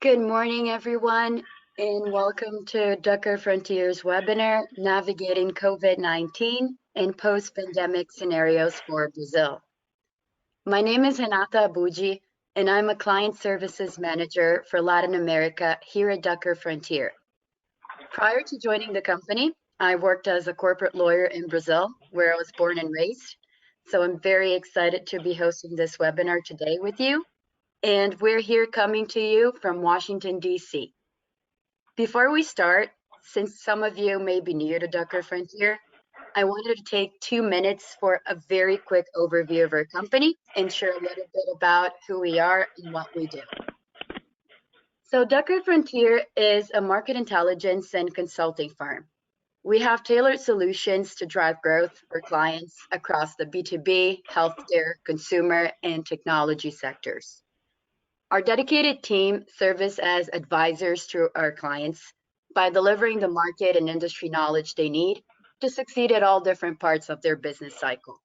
Good morning, everyone, and welcome to Ducker Frontiers webinar, Navigating COVID-19 and Post-Pandemic Scenarios for Brazil. My name is Renata Abuji, and I'm a Client Services Manager for Latin America here at Ducker Frontier. Prior to joining the company, I worked as a corporate lawyer in Brazil, where I was born and raised. So I'm very excited to be hosting this webinar today with you. And we're here coming to you from Washington, D.C. Before we start, since some of you may be new to Ducker Frontier, I wanted to take 2 minutes for a very quick overview of our company and share a little bit about who we are and what we do. So Ducker Frontier is a market intelligence and consulting firm. We have tailored solutions to drive growth for clients across the B2B, healthcare, consumer, and technology sectors. Our dedicated team serves as advisors to our clients by delivering the market and industry knowledge they need to succeed at all different parts of their business cycle.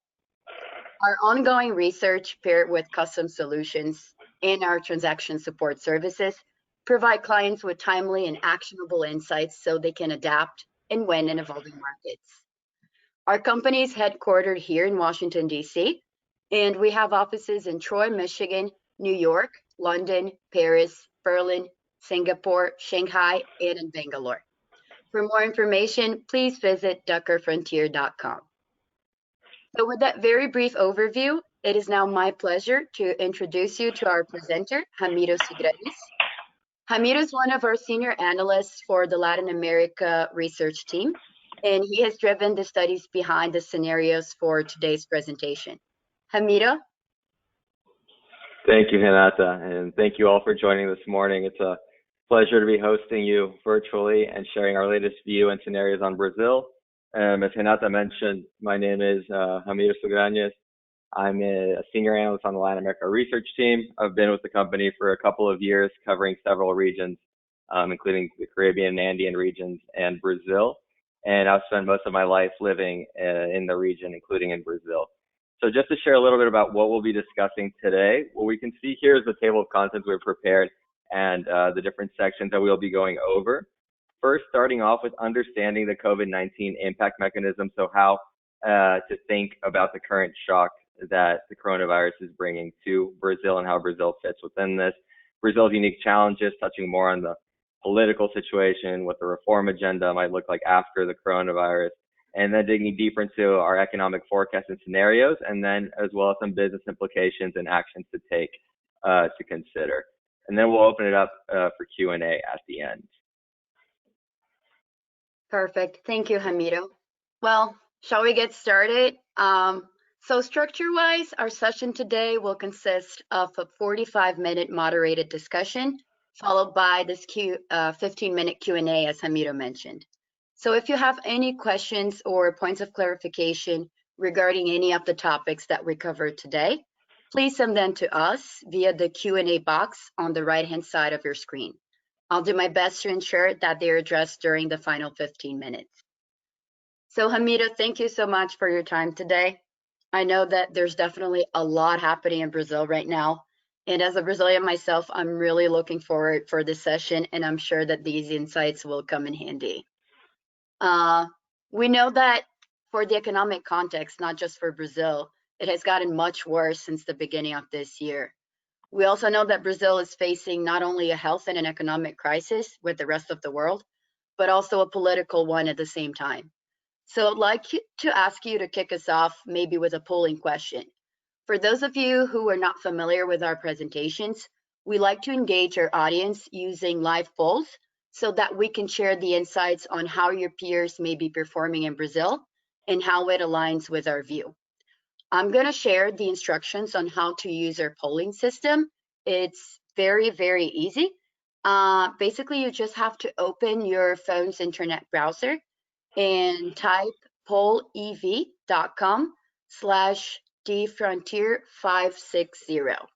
Our ongoing research paired with custom solutions and our transaction support services provide clients with timely and actionable insights so they can adapt and win in evolving markets. Our company is headquartered here in Washington, D.C., and we have offices in Troy, Michigan, New York, London, Paris, Berlin, Singapore, Shanghai, and in Bangalore. For more information, please visit duckerfrontier.com. So with that very brief overview, it is now my pleasure to introduce you to our presenter, Ramiro Sigranes. Ramiro is one of our senior analysts for the Latin America research team, and he has driven the studies behind the scenarios for today's presentation. Ramiro? Thank you, Renata, and thank you all for joining this morning. It's a pleasure to be hosting you virtually and sharing our latest view and scenarios on Brazil. As Renata mentioned, my name is Ramiro Sigranes. I'm a senior analyst on the Latin America research team. I've been with the company for a couple of years, covering several regions, including the Caribbean and Andean regions and Brazil. And I've spent most of my life living in the region, including in Brazil. So just to share a little bit about what we'll be discussing today, what we can see here is the table of contents we've prepared and the different sections that we'll be going over. First, starting off with understanding the COVID-19 impact mechanism, so how to think about the current shock that the coronavirus is bringing to Brazil and how Brazil fits within this. Brazil's unique challenges, touching more on the political situation, what the reform agenda might look like after the coronavirus, and then digging deeper into our economic forecasts and scenarios, and then as well as some business implications and actions to take to consider. And then we'll open it up for Q&A at the end. Perfect. Thank you, Ramiro. Well, shall we get started? So structure-wise, our session today will consist of a 45-minute moderated discussion, followed by this 15-minute Q&A, as Ramiro mentioned. So if you have any questions or points of clarification regarding any of the topics that we covered today, please send them to us via the Q&A box on the right-hand side of your screen. I'll do my best to ensure that they're addressed during the final 15 minutes. So Ramiro, thank you so much for your time today. I know that there's definitely a lot happening in Brazil right now. And as a Brazilian myself, I'm really looking forward for this session, and I'm sure that these insights will come in handy. We know that for the economic context, not just for Brazil, it has gotten much worse since the beginning of this year. We also know that Brazil is facing not only a health and an economic crisis with the rest of the world, but also a political one at the same time. So I'd like to ask you to kick us off maybe with a polling question. For those of you who are not familiar with our presentations, we like to engage our audience using live polls so that we can share the insights on how your peers may be performing in Brazil and how it aligns with our view. I'm going to share the instructions on how to use our polling system. It's very, very easy. Basically, you just have to open your phone's internet browser and type pollev.com/dfrontier560.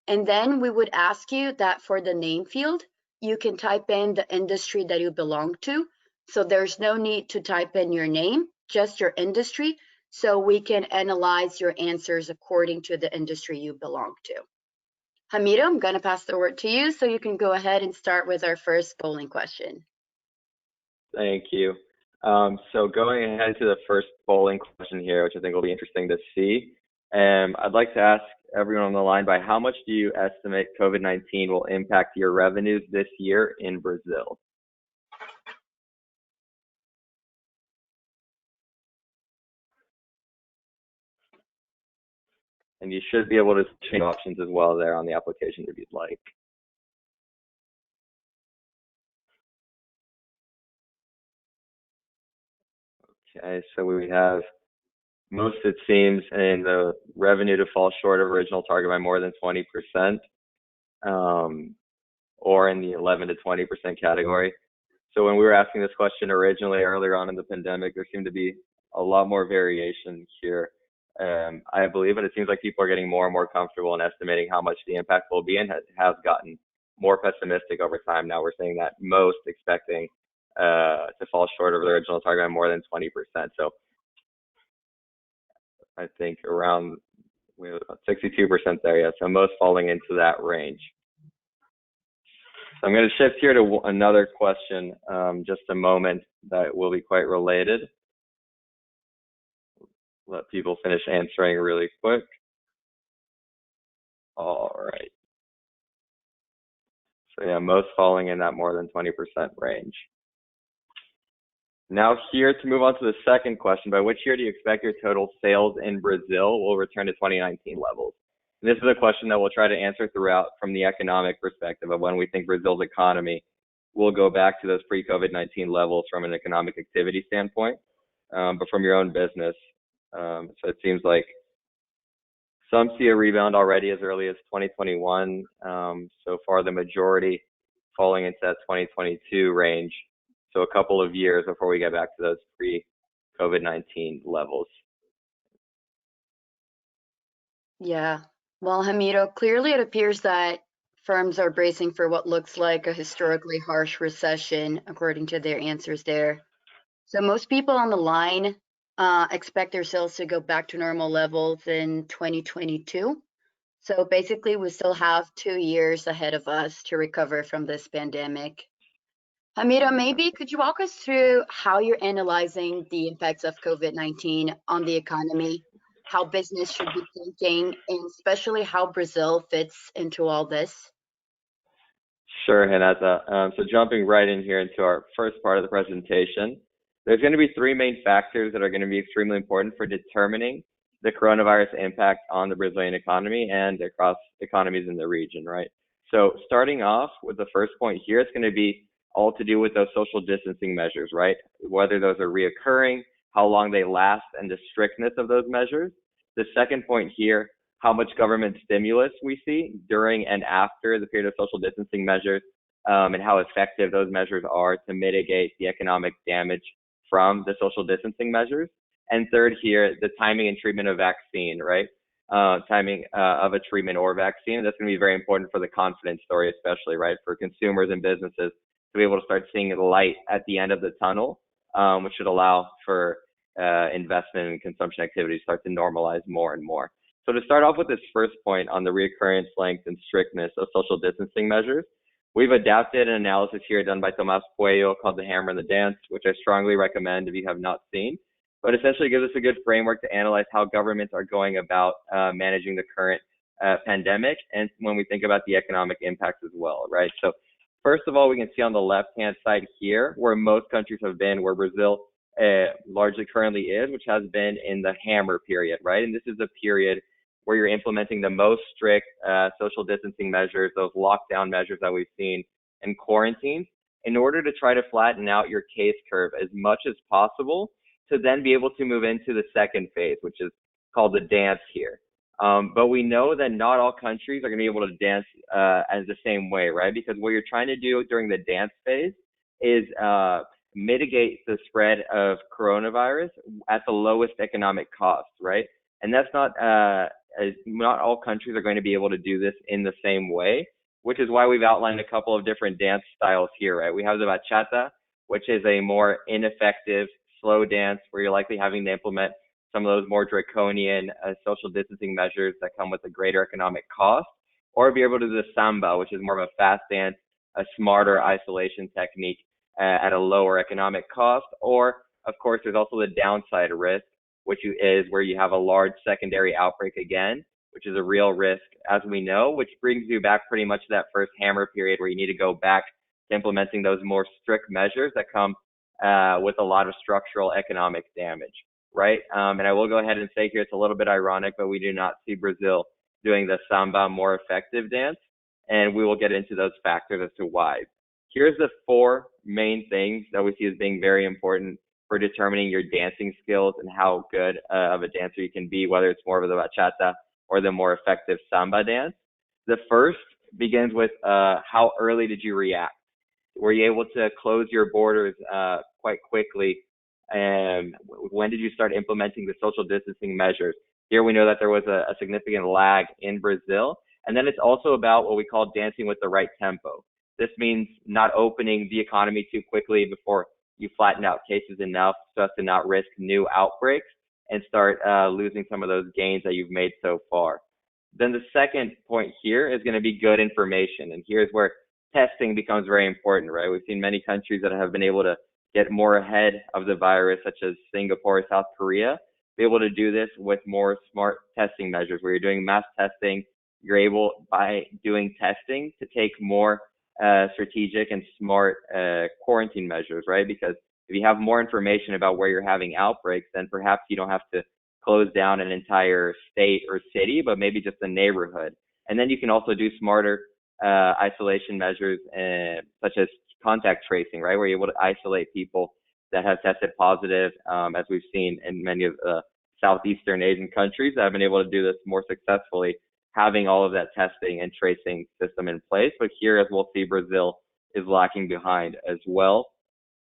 And then we would ask you that for the name field, you can type in the industry that you belong to. So there's no need to type in your name, just your industry, so we can analyze your answers according to the industry you belong to. Hamida, I'm going to pass the word to you so you can go ahead and start with our first polling question. Thank you. So going ahead to the first polling question here, which I think will be interesting to see. I'd like to ask everyone on the line, by how much do you estimate COVID-19 will impact your revenues this year in Brazil? And you should be able to change options as well there on the application if you'd like. Okay, so we have most, it seems, in the revenue to fall short of original target by more than 20%, or in the 11 to 20% category. So when we were asking this question originally earlier on in the pandemic, there seemed to be a lot more variation here. I believe, but it seems like people are getting more and more comfortable in estimating how much the impact will be, and has gotten more pessimistic over time. Now we're saying that most expecting to fall short of the original target by more than 20%. So I think around 62% there, yeah. So most falling into that range. So I'm going to shift here to another question, just a moment, that will be quite related. Let people finish answering really quick. All right. So yeah, most falling in that more than 20% range. Now here to move on to the second question, by which year do you expect your total sales in Brazil will return to 2019 levels? And this is a question that we'll try to answer throughout from the economic perspective of when we think Brazil's economy will go back to those pre-COVID-19 levels from an economic activity standpoint, but from your own business. So it seems like some see a rebound already as early as 2021. So far, the majority falling into that 2022 range. So a couple of years before we get back to those pre-COVID-19 levels. Yeah. Well, Hamido, clearly it appears that firms are bracing for what looks like a historically harsh recession, according to their answers there. So most people on the line expect their sales to go back to normal levels in 2022. So basically, we still have 2 years ahead of us to recover from this pandemic. Hamida, maybe could you walk us through how you're analyzing the impacts of COVID-19 on the economy, how business should be thinking, and especially how Brazil fits into all this? Sure, Renata. So jumping right in here into our first part of the presentation, there's going to be three main factors that are going to be extremely important for determining the coronavirus impact on the Brazilian economy and across economies in the region, right? So starting off with the first point here, it's going to be all to do with those social distancing measures, right? Whether those are reoccurring, how long they last, and the strictness of those measures. The second point here, how much government stimulus we see during and after the period of social distancing measures, and how effective those measures are to mitigate the economic damage from the social distancing measures. And third here, the timing and treatment of vaccine, right? Timing of a treatment or vaccine. That's going to be very important for the confidence story, especially, right? For consumers and businesses to be able to start seeing the light at the end of the tunnel, which should allow for investment and consumption activities start to normalize more and more. So to start off with this first point on the reoccurrence, length, and strictness of social distancing measures, we've adapted an analysis here done by Tomás Puello called The Hammer and the Dance, which I strongly recommend if you have not seen. But essentially gives us a good framework to analyze how governments are going about managing the current pandemic, and when we think about the economic impacts as well, right? So first of all, we can see on the left-hand side here where most countries have been, where Brazil largely currently is, which has been in the hammer period, right? And this is a period where you're implementing the most strict social distancing measures, those lockdown measures that we've seen, and quarantines, in order to try to flatten out your case curve as much as possible, to then be able to move into the second phase, which is called the dance here. But we know that not all countries are going to be able to dance as the same way, right? Because what you're trying to do during the dance phase is mitigate the spread of coronavirus at the lowest economic cost, right? And that's not all countries are going to be able to do this in the same way, which is why we've outlined a couple of different dance styles here, right? We have the bachata, which is a more ineffective, slow dance where you're likely having to implement some of those more draconian social distancing measures that come with a greater economic cost. or be able to do the samba, which is more of a fast dance, a smarter isolation technique at a lower economic cost. Or, of course, there's also the downside risk, which is where you have a large secondary outbreak again, which is a real risk, as we know, which brings you back pretty much to that first hammer period where you need to go back to implementing those more strict measures that come with a lot of structural economic damage, right? And I will go ahead and say here, it's a little bit ironic, but we do not see Brazil doing the samba more effective dance, and we will get into those factors as to why. Here's the 4 main things that we see as being very important for determining your dancing skills and how good of a dancer you can be, whether it's more of the bachata or the more effective samba dance. The first begins with how early did you react? Were you able to close your borders quite quickly? And when did you start implementing the social distancing measures? Here we know that there was a significant lag in Brazil. And then it's also about what we call dancing with the right tempo. This means not opening the economy too quickly before you flatten out cases enough so as to not risk new outbreaks and start losing some of those gains that you've made so far. Then the second point here is going to be good information. And here's where testing becomes very important, right? We've seen many countries that have been able to get more ahead of the virus, such as Singapore, South Korea, be able to do this with more smart testing measures where you're doing mass testing. You're able, by doing testing, to take more strategic and smart quarantine measures, right? Because if you have more information about where you're having outbreaks, then perhaps you don't have to close down an entire state or city, but maybe just a neighborhood. And then you can also do smarter isolation measures, such as contact tracing, right? Where you're able to isolate people that have tested positive, as we've seen in many of the Southeastern Asian countries that have been able to do this more successfully, having all of that testing and tracing system in place. But here, as we'll see, Brazil is lacking behind as well.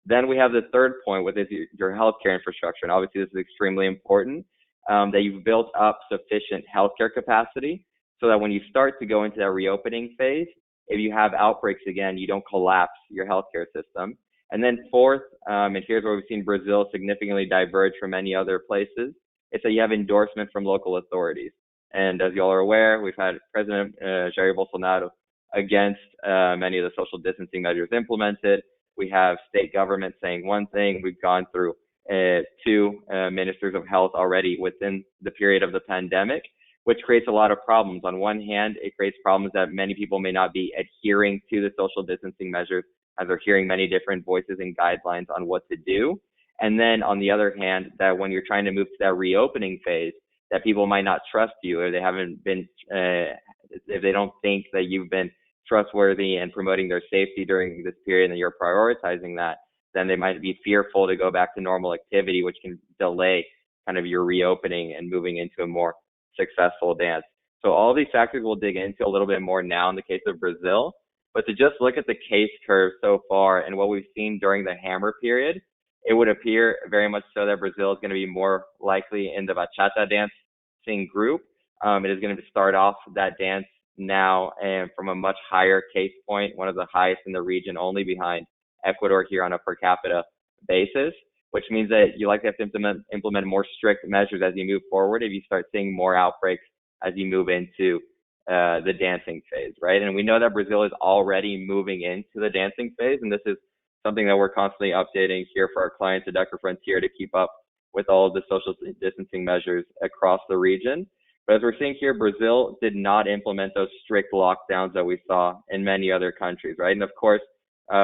Then we have the third point, which is your healthcare infrastructure. And obviously, this is extremely important, that you've built up sufficient healthcare capacity so that when you start to go into that reopening phase, if you have outbreaks again, you don't collapse your healthcare system. And then fourth, and here's where we've seen Brazil significantly diverge from many other places, it's that you have endorsement from local authorities. And as you all are aware, we've had President Jair Bolsonaro against many of the social distancing measures implemented. We have state government saying one thing. We've gone through 2 ministers of health already within the period of the pandemic, which creates a lot of problems. On one hand, it creates problems that many people may not be adhering to the social distancing measures, as they're hearing many different voices and guidelines on what to do. And then on the other hand, that when you're trying to move to that reopening phase, that people might not trust you, or they haven't been, if they don't think that you've been trustworthy and promoting their safety during this period and you're prioritizing that, then they might be fearful to go back to normal activity, which can delay kind of your reopening and moving into a more successful dance. So all these factors we'll dig into a little bit more now in the case of Brazil, but to just look at the case curve so far and what we've seen during the hammer period, it would appear very much so that Brazil is going to be more likely in the bachata dancing group. It is going to start off that dance now and from a much higher case point, one of the highest in the region, only behind Ecuador here on a per capita basis, which means that you likely have to implement more strict measures as you move forward if you start seeing more outbreaks as you move into the dancing phase, right? And we know that Brazil is already moving into the dancing phase, and this is something that we're constantly updating here for our clients at Decker Frontier to keep up with all of the social distancing measures across the region. But as we're seeing here, Brazil did not implement those strict lockdowns that we saw in many other countries, right? And of course,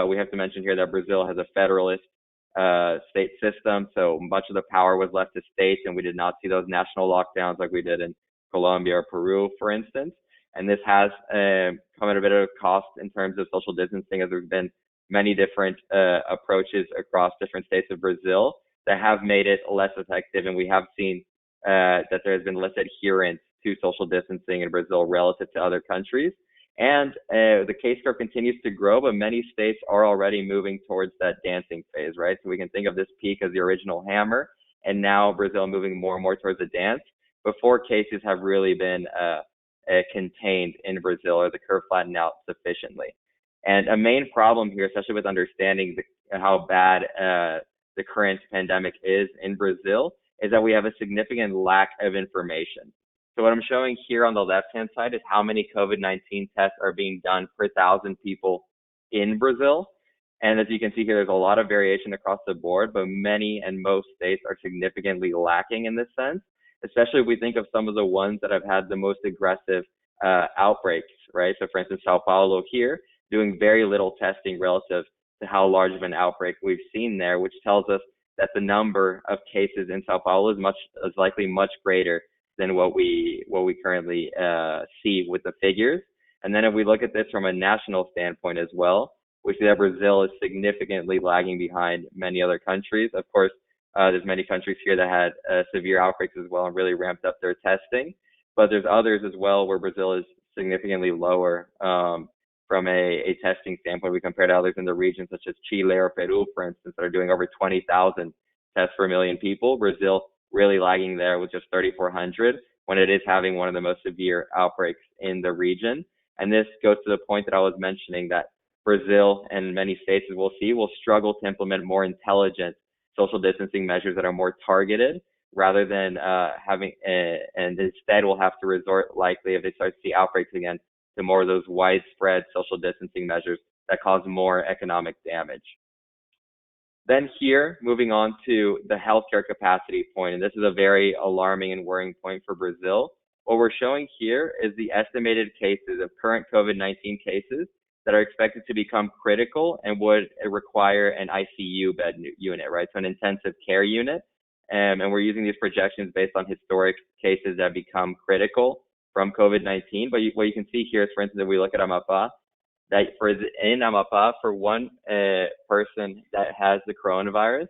we have to mention here that Brazil has a federalist state system, so much of the power was left to states, and we did not see those national lockdowns like we did in Colombia or Peru, for instance. And this has come at a bit of a cost in terms of social distancing, as there's been many different approaches across different states of Brazil that have made it less effective. And we have seen that there has been less adherence to social distancing in Brazil relative to other countries. And the case curve continues to grow, but many states are already moving towards that dancing phase, right? So we can think of this peak as the original hammer, and now Brazil moving more and more towards the dance before cases have really been contained in Brazil or the curve flattened out sufficiently. And a main problem here, especially with understanding how bad the current pandemic is in Brazil, is that we have a significant lack of information. So what I'm showing here on the left-hand side is how many COVID-19 tests are being done per 1,000 people in Brazil. And as you can see here, there's a lot of variation across the board, but many and most states are significantly lacking in this sense, especially if we think of some of the ones that have had the most aggressive outbreaks, right? So for instance, Sao Paulo here, doing very little testing relative to how large of an outbreak we've seen there, which tells us that the number of cases in Sao Paulo is likely much greater than what we currently see with the figures. And then if we look at this from a national standpoint as well, we see that Brazil is significantly lagging behind many other countries. Of course, there's many countries here that had severe outbreaks as well and really ramped up their testing. But there's others as well where Brazil is significantly lower from a testing standpoint. We compare to others in the region, such as Chile or Peru, for instance, that are doing over 20,000 tests per million people. Brazil really lagging there with just 3,400 when it is having one of the most severe outbreaks in the region. And this goes to the point that I was mentioning, that Brazil and many states, as we'll see, will struggle to implement more intelligent social distancing measures that are more targeted rather than and instead will have to resort, likely if they start to see outbreaks again, to more of those widespread social distancing measures that cause more economic damage. Then here, moving on to the healthcare capacity point, and this is a very alarming and worrying point for Brazil. What we're showing here is the estimated cases of current COVID-19 cases that are expected to become critical and would require an ICU bed unit, right? So an intensive care unit. And we're using these projections based on historic cases that become critical from COVID-19. But what you can see here is, for instance, if we look at Amapá, that in Amapá, for one person that has the coronavirus,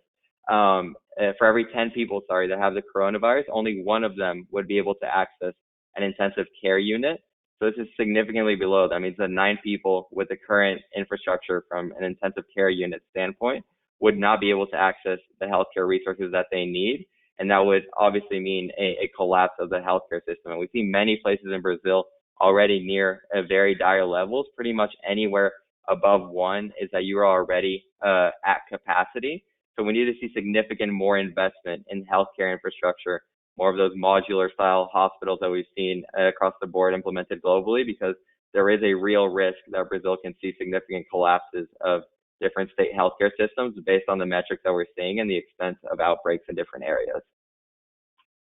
for every 10 people, that have the coronavirus, only one of them would be able to access an intensive care unit. So this is significantly below. That means that 9 people with the current infrastructure from an intensive care unit standpoint would not be able to access the healthcare resources that they need. And that would obviously mean a collapse of the healthcare system. And we see many places in Brazil already near very dire levels. Pretty much anywhere above 1 is that you are already at capacity. So we need to see significant more investment in healthcare infrastructure, more of those modular style hospitals that we've seen across the board implemented globally, because there is a real risk that Brazil can see significant collapses of different state healthcare systems based on the metrics that we're seeing and the extent of outbreaks in different areas.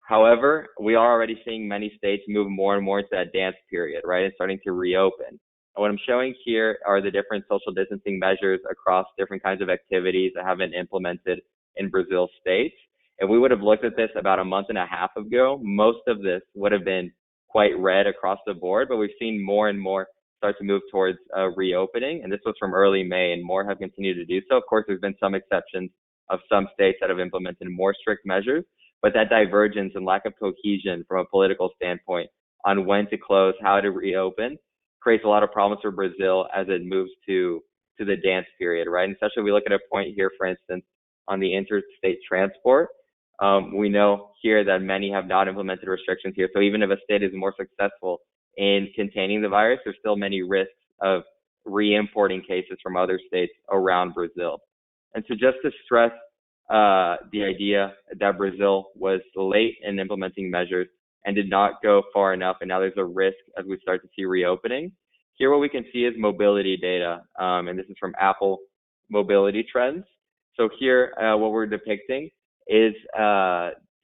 However, we are already seeing many states move more and more into that dance period, right, and starting to reopen. And what I'm showing here are the different social distancing measures across different kinds of activities that have been implemented in Brazil states. If we would have looked at this about a month and a half ago, most of this would have been quite red across the board, but we've seen more and more start to move towards reopening. And this was from early May, and more have continued to do so. Of course, there's been some exceptions of some states that have implemented more strict measures, but that divergence and lack of cohesion from a political standpoint on when to close, how to reopen, creates a lot of problems for Brazil as it moves to the dance period, right? And especially if we look at a point here, for instance, on the interstate transport. We know here that many have not implemented restrictions here. So even if a state is more successful in containing the virus, there's still many risks of re-importing cases from other states around Brazil. And so just to stress the idea that Brazil was late in implementing measures and did not go far enough, and now there's a risk as we start to see reopening. Here what we can see is mobility data, and this is from Apple Mobility Trends. So here what we're depicting is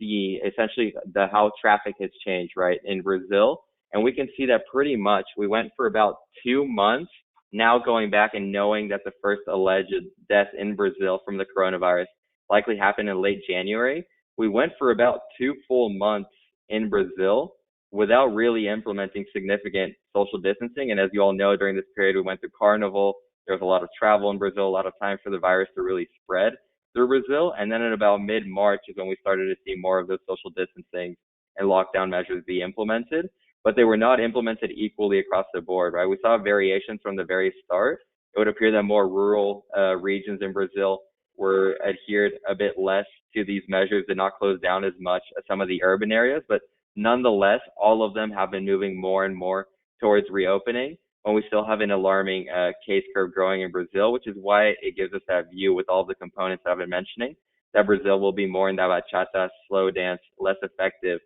essentially how traffic has changed, right, in Brazil. And we can see that pretty much we went for about 2 months now going back and knowing that the first alleged death in Brazil from the coronavirus likely happened in late January. We went for about 2 full months in Brazil without really implementing significant social distancing. And as you all know, during this period, we went through Carnival. There was a lot of travel in Brazil, a lot of time for the virus to really spread through Brazil. And then in about mid-March is when we started to see more of those social distancing and lockdown measures be implemented, but they were not implemented equally across the board, right? We saw variations from the very start. It would appear that more rural regions in Brazil were adhered a bit less to these measures, did not close down as much as some of the urban areas, but nonetheless, all of them have been moving more and more towards reopening, when we still have an alarming case curve growing in Brazil, which is why it gives us that view with all the components that I've been mentioning, that Brazil will be more in that bachata, slow dance, less effective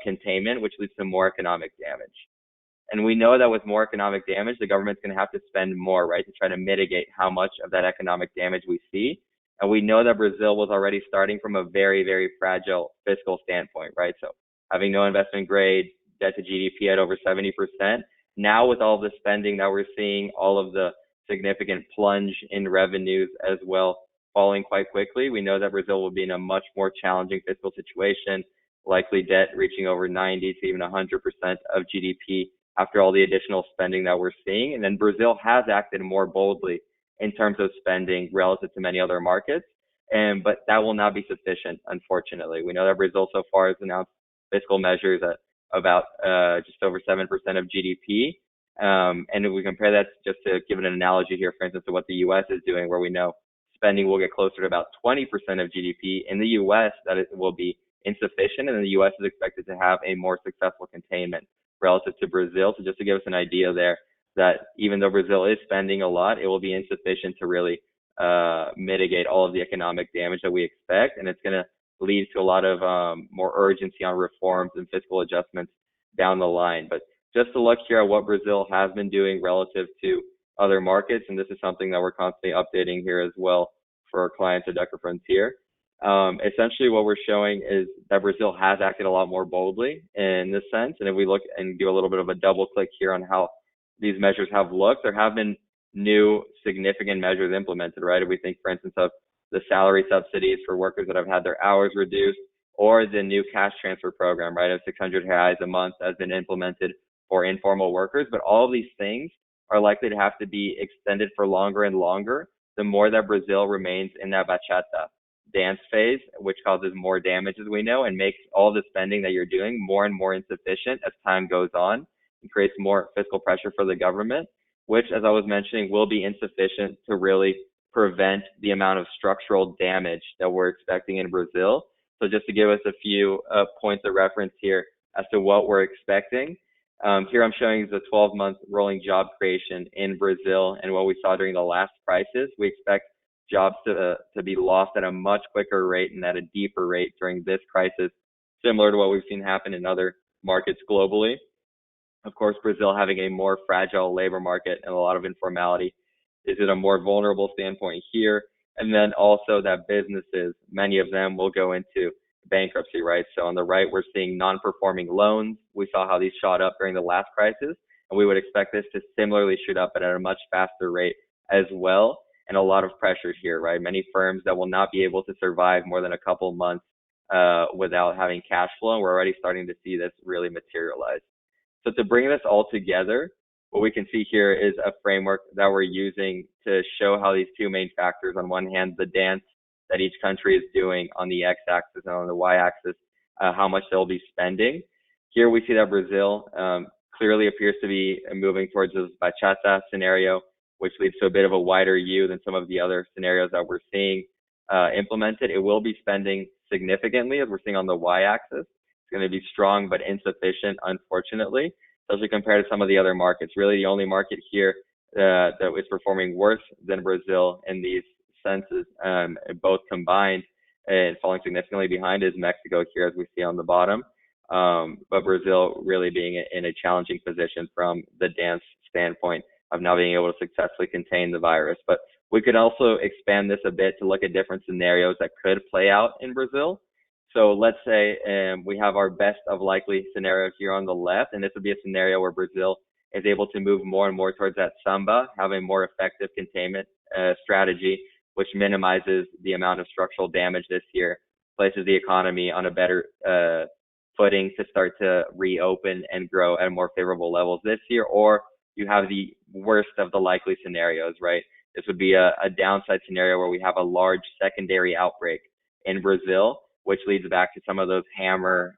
containment, which leads to more economic damage. And we know that with more economic damage, the government's going to have to spend more, right, to try to mitigate how much of that economic damage we see. And we know that Brazil was already starting from a very, very fragile fiscal standpoint, right? So having no investment grade, debt to GDP at over 70%. Now with all the spending that we're seeing, all of the significant plunge in revenues as well falling quite quickly, we know that Brazil will be in a much more challenging fiscal situation, likely debt reaching over 90 to even 100% of GDP after all the additional spending that we're seeing. And then Brazil has acted more boldly in terms of spending relative to many other markets. But that will not be sufficient, unfortunately. We know that Brazil so far has announced fiscal measures at about just over 7% of GDP. And if we compare that, just to give an analogy here, for instance, to what the US is doing, where we know spending will get closer to about 20% of GDP. In the US, that it will be insufficient, and the US is expected to have a more successful containment relative to Brazil. So just to give us an idea there, that even though Brazil is spending a lot, it will be insufficient to really mitigate all of the economic damage that we expect. And it's going to lead to a lot of more urgency on reforms and fiscal adjustments down the line. But just to look here at what Brazil has been doing relative to other markets, and this is something that we're constantly updating here as well for our clients at Decker Frontier. Essentially what we're showing is that Brazil has acted a lot more boldly in this sense. And if we look and do a little bit of a double click here on how these measures have looked, there have been new significant measures implemented, right? If we think, for instance, of the salary subsidies for workers that have had their hours reduced, or the new cash transfer program, right, of 600 reais a month has been implemented for informal workers. But all of these things are likely to have to be extended for longer and longer, the more that Brazil remains in that bachata dance phase, which causes more damage, as we know, and makes all the spending that you're doing more and more insufficient as time goes on, and creates more fiscal pressure for the government, which, as I was mentioning, will be insufficient to really prevent the amount of structural damage that we're expecting in Brazil. So just to give us a few points of reference here as to what we're expecting. Here I'm showing the 12-month rolling job creation in Brazil and what we saw during the last crisis. We expect jobs to be lost at a much quicker rate and at a deeper rate during this crisis, similar to what we've seen happen in other markets globally. Of course, Brazil having a more fragile labor market and a lot of informality is at a more vulnerable standpoint here. And then also that businesses, many of them will go into bankruptcy, right? So on the right, we're seeing non-performing loans. We saw how these shot up during the last crisis, and we would expect this to similarly shoot up at a much faster rate as well. And a lot of pressures here, right? Many firms that will not be able to survive more than a couple months without having cash flow. And we're already starting to see this really materialize. So to bring this all together, what we can see here is a framework that we're using to show how these two main factors, on one hand, the dance that each country is doing on the x-axis and on the y-axis, how much they'll be spending. Here we see that Brazil clearly appears to be moving towards this bachata scenario, which leads to a bit of a wider U than some of the other scenarios that we're seeing implemented. It will be spending significantly, as we're seeing on the y-axis. It's going to be strong but insufficient, unfortunately, especially compared to some of the other markets. Really, the only market here that is performing worse than Brazil in these senses, both combined and falling significantly behind, is Mexico here, as we see on the bottom. But Brazil really being in a challenging position from the dance standpoint of now being able to successfully contain the virus. But we could also expand this a bit to look at different scenarios that could play out in Brazil. So let's say we have our best of likely scenario here on the left, and this would be a scenario where Brazil is able to move more and more towards that samba, have a more effective containment strategy, which minimizes the amount of structural damage this year, places the economy on a better footing to start to reopen and grow at more favorable levels this year. Or you have the worst of the likely scenarios, right? This would be a downside scenario where we have a large secondary outbreak in Brazil, which leads back to some of those hammer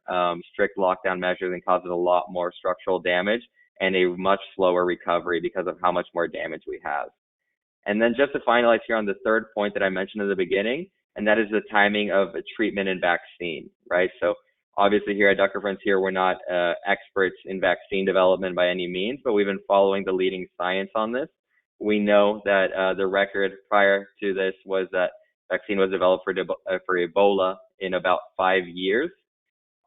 strict lockdown measures and causes a lot more structural damage and a much slower recovery because of how much more damage we have. And then just to finalize here on the third point that I mentioned in the beginning, and that is the timing of a treatment and vaccine, right? So obviously here at Decker Frontier, we're not experts in vaccine development by any means, but we've been following the leading science on this. We know that the record prior to this was that vaccine was developed for Ebola in about 5 years.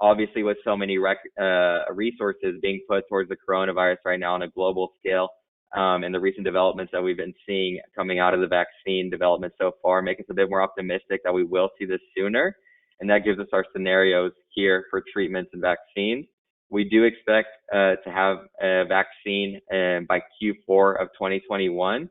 obviously with so many resources being put towards the coronavirus right now on a global scale, and the recent developments that we've been seeing coming out of the vaccine development so far make us a bit more optimistic that we will see this sooner. And that gives us our scenarios here for treatments and vaccines. We do expect to have a vaccine by Q4 of 2021.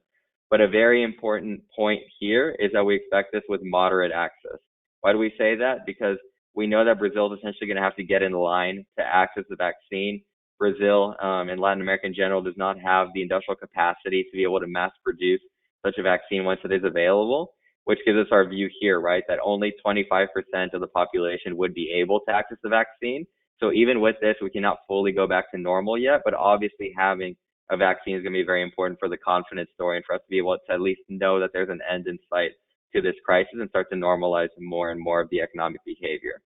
But a very important point here is that we expect this with moderate access. Why do we say that? Because we know that Brazil is essentially going to have to get in line to access the vaccine. Brazil and Latin America in general does not have the industrial capacity to be able to mass produce such a vaccine once it is available, which gives us our view here, right, that only 25% of the population would be able to access the vaccine. So even with this, we cannot fully go back to normal yet, but obviously having a vaccine is going to be very important for the confidence story and for us to be able to at least know that there's an end in sight to this crisis and start to normalize more and more of the economic behavior.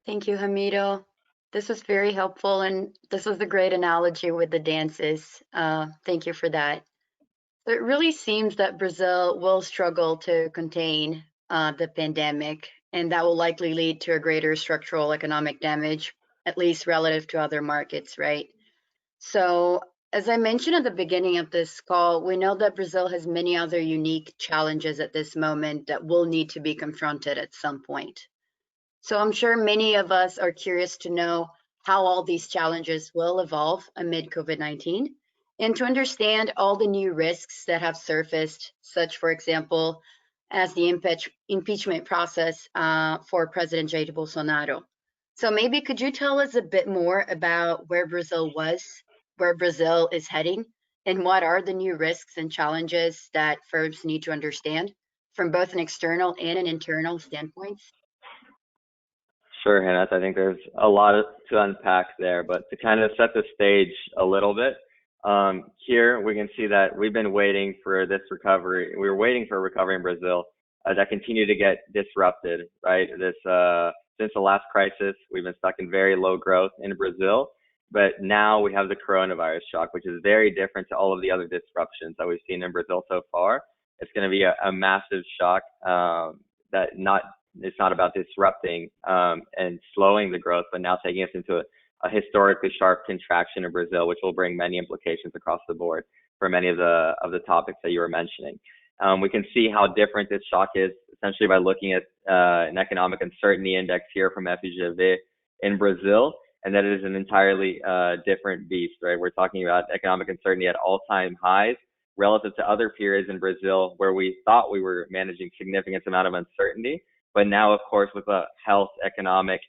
Thank you, Hamido. This was very helpful, and this was a great analogy with the dances. Thank you for that. It really seems that Brazil will struggle to contain the pandemic, and that will likely lead to a greater structural economic damage, at least relative to other markets, right? So, as I mentioned at the beginning of this call, we know that Brazil has many other unique challenges at this moment that will need to be confronted at some point. So I'm sure many of us are curious to know how all these challenges will evolve amid COVID-19 and to understand all the new risks that have surfaced, such, for example, as the impeachment process for President Jair Bolsonaro. So maybe could you tell us a bit more about where Brazil was, where Brazil is heading, and what are the new risks and challenges that firms need to understand from both an external and an internal standpoints? Sure, Hannah. I think there's a lot to unpack there, but to kind of set the stage a little bit, here we can see that we've been waiting for this recovery. We were waiting for a recovery in Brazil that continued to get disrupted, right? Since the last crisis, we've been stuck in very low growth in Brazil, but now we have the coronavirus shock, which is very different to all of the other disruptions that we've seen in Brazil so far. It's going to be a massive shock it's not about disrupting and slowing the growth, but now taking us into a historically sharp contraction in Brazil, which will bring many implications across the board for many of the topics that you were mentioning. We can see how different this shock is essentially by looking at an economic uncertainty index here from FGV in Brazil, and that it is an entirely different beast, right? We're talking about economic uncertainty at all-time highs relative to other periods in Brazil where we thought we were managing significant amount of uncertainty. But now, of course, with a health, economic,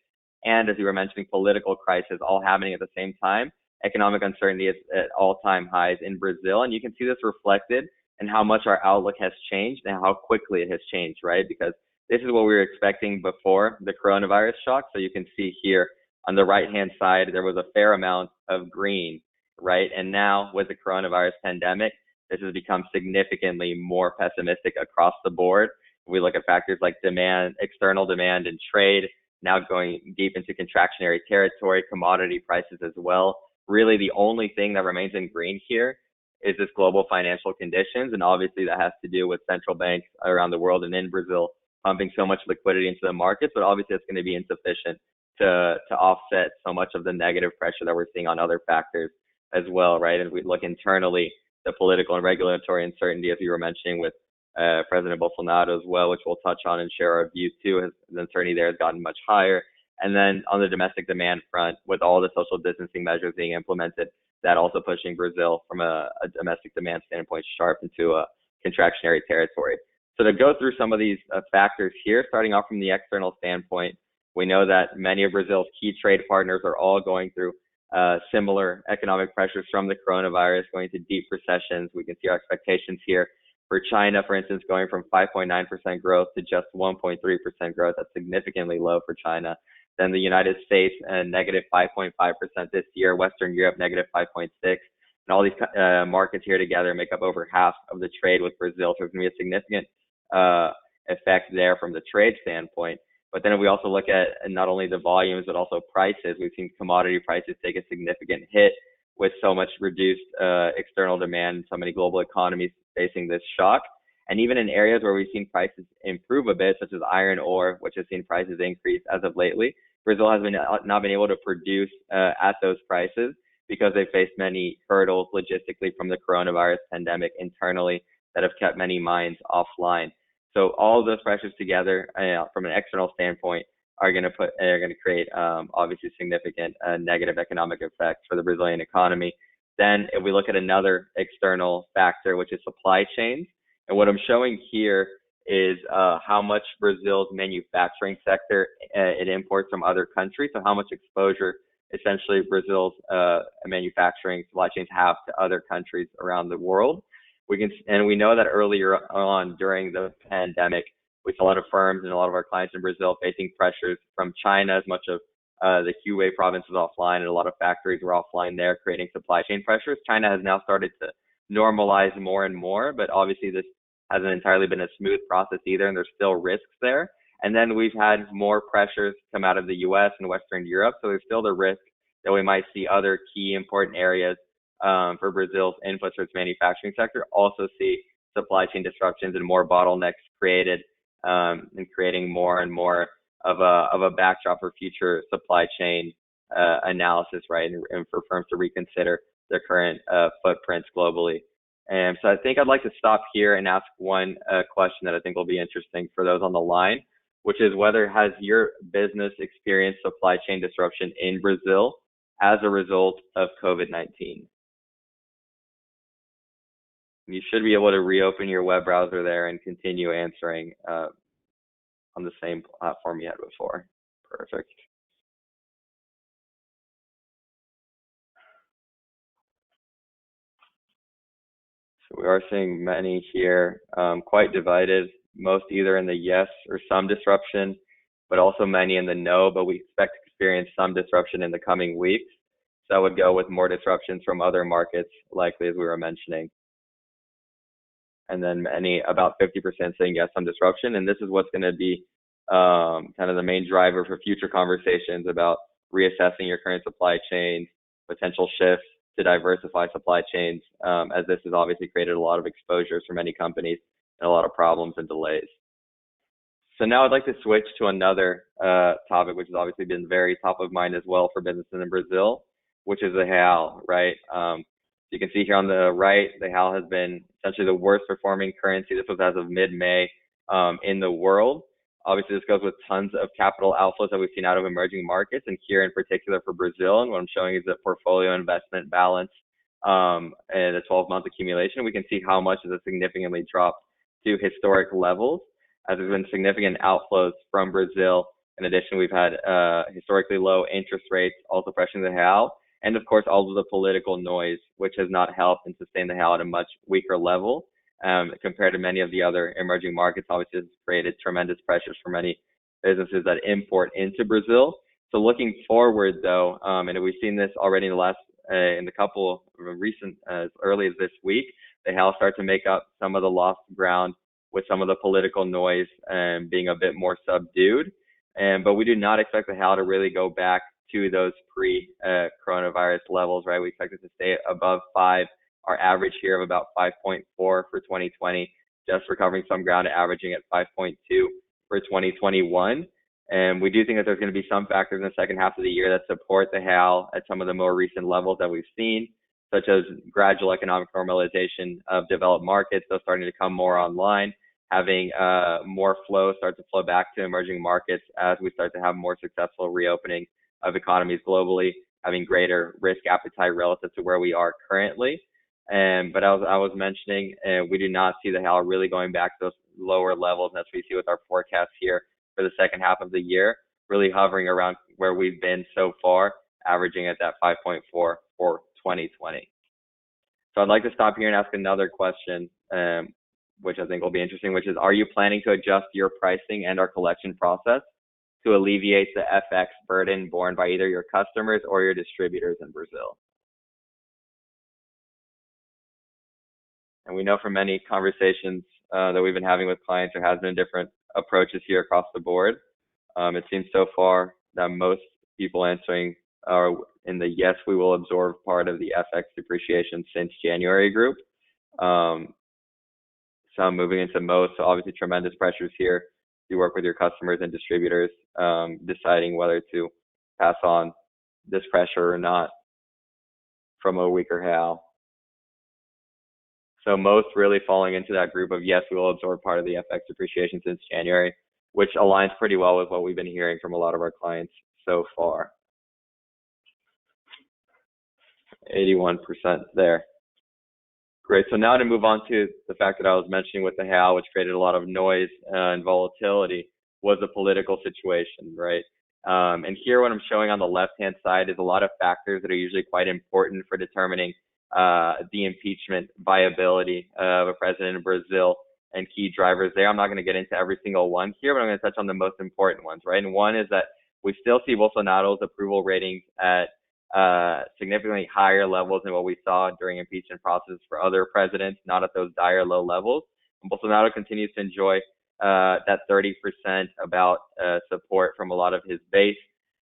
and as you were mentioning, political crisis all happening at the same time, economic uncertainty is at all-time highs in Brazil. And you can see this reflected in how much our outlook has changed and how quickly it has changed, right? Because this is what we were expecting before the coronavirus shock. So you can see here on the right-hand side, there was a fair amount of green, right? And now with the coronavirus pandemic, this has become significantly more pessimistic across the board. We look at factors like demand, external demand and trade, now going deep into contractionary territory, commodity prices as well. Really, the only thing that remains in green here is this global financial conditions. And obviously that has to do with central banks around the world and in Brazil pumping so much liquidity into the markets, but obviously it's going to be insufficient to offset so much of the negative pressure that we're seeing on other factors as well, right? As we look internally, the political and regulatory uncertainty, as you were mentioning with President Bolsonaro as well, which we'll touch on and share our view too. The uncertainty there has gotten much higher. And then on the domestic demand front, with all the social distancing measures being implemented, that also pushing Brazil from a domestic demand standpoint sharp into a contractionary territory. So to go through some of these factors here, starting off from the external standpoint, we know that many of Brazil's key trade partners are all going through similar economic pressures from the coronavirus, going to deep recessions. We can see our expectations here for China, for instance, going from 5.9% growth to just 1.3% growth. That's significantly low for China. Then the United States, negative 5.5% this year. Western Europe, negative 5.6%. And all these markets here together make up over half of the trade with Brazil. So it's going to be a significant effect there from the trade standpoint. But then if we also look at not only the volumes, but also prices, we've seen commodity prices take a significant hit with so much reduced external demand, so many global economies facing this shock. And even in areas where we've seen prices improve a bit, such as iron ore, which has seen prices increase as of lately, Brazil has not been able to produce at those prices because they faced many hurdles logistically from the coronavirus pandemic internally that have kept many mines offline. So all of those pressures together, from an external standpoint, are going to create obviously significant negative economic effects for the Brazilian economy. Then if we look at another external factor, which is supply chains, and what I'm showing here is how much Brazil's manufacturing sector it imports from other countries. So how much exposure essentially Brazil's manufacturing supply chains have to other countries around the world. We know that earlier on during the pandemic, we saw a lot of firms and a lot of our clients in Brazil facing pressures from China, as much of the Hubei province was offline and a lot of factories were offline there, creating supply chain pressures. China has now started to normalize more and more, but obviously this hasn't entirely been a smooth process either, and there's still risks there. And then we've had more pressures come out of the US and Western Europe, so there's still the risk that we might see other key important areas for Brazil's inputs for its manufacturing sector also see supply chain disruptions and more bottlenecks created, and creating more and more of a backdrop for future supply chain analysis, right, and for firms to reconsider their current footprints globally. And so I think I'd like to stop here and ask one question that I think will be interesting for those on the line, which is whether has your business experienced supply chain disruption in Brazil as a result of COVID-19? You should be able to reopen your web browser there and continue answering on the same platform you had before. Perfect. So we are seeing many here, quite divided, most either in the yes or some disruption, but also many in the no, but we expect to experience some disruption in the coming weeks. So I would go with more disruptions from other markets, likely as we were mentioning. And then about 50% saying yes, some disruption. And this is what's going to be kind of the main driver for future conversations about reassessing your current supply chains, potential shifts to diversify supply chains, as this has obviously created a lot of exposures for many companies and a lot of problems and delays. So now I'd like to switch to another topic, which has obviously been very top of mind as well for businesses in Brazil, which is the real, right? You can see here on the right, the real has been essentially the worst performing currency. This was as of mid-May in the world. Obviously, this goes with tons of capital outflows that we've seen out of emerging markets, and here in particular for Brazil. And what I'm showing is the portfolio investment balance and the 12-month accumulation. We can see how much has significantly dropped to historic levels, as there's been significant outflows from Brazil. In addition, we've had historically low interest rates, also pressuring the real. And of course, all of the political noise, which has not helped and sustained the real at a much weaker level compared to many of the other emerging markets. Obviously, it's created tremendous pressures for many businesses that import into Brazil. So looking forward, though, and we've seen this already in the couple of recent, as early as this week, the real start to make up some of the lost ground with some of the political noise being a bit more subdued. But we do not expect the real to really go back to those pre-coronavirus levels, right? We expect it to stay above 5. Our average here of about 5.4 for 2020, just recovering some ground, averaging at 5.2 for 2021. And we do think that there's going to be some factors in the second half of the year that support the real at some of the more recent levels that we've seen, such as gradual economic normalization of developed markets, those starting to come more online, having more flow start to flow back to emerging markets as we start to have more successful reopening of economies globally, having greater risk appetite relative to where we are currently. But as I was mentioning, we do not see the real really going back to those lower levels as we see with our forecasts here for the second half of the year, really hovering around where we've been so far, averaging at that 5.4 for 2020. So I'd like to stop here and ask another question, which I think will be interesting, which is, are you planning to adjust your pricing and our collection process to alleviate the FX burden borne by either your customers or your distributors in Brazil? And we know from many conversations that we've been having with clients, there has been different approaches here across the board. It seems so far that most people answering are in the yes, we will absorb part of the FX depreciation since January group. some moving into most. So obviously tremendous pressures here. You work with your customers and distributors, deciding whether to pass on this pressure or not from a weaker real. So most really falling into that group of yes, we will absorb part of the FX depreciation since January, which aligns pretty well with what we've been hearing from a lot of our clients so far. 81% there. Great. So now to move on to the fact that I was mentioning with the real, which created a lot of noise and volatility, was the political situation, right? And here what I'm showing on the left-hand side is a lot of factors that are usually quite important for determining the impeachment viability of a president in Brazil and key drivers there. I'm not going to get into every single one here, but I'm going to touch on the most important ones, right? And one is that we still see Bolsonaro's approval ratings at significantly higher levels than what we saw during impeachment process for other presidents, not at those dire low levels. And Bolsonaro continues to enjoy that 30% about support from a lot of his base.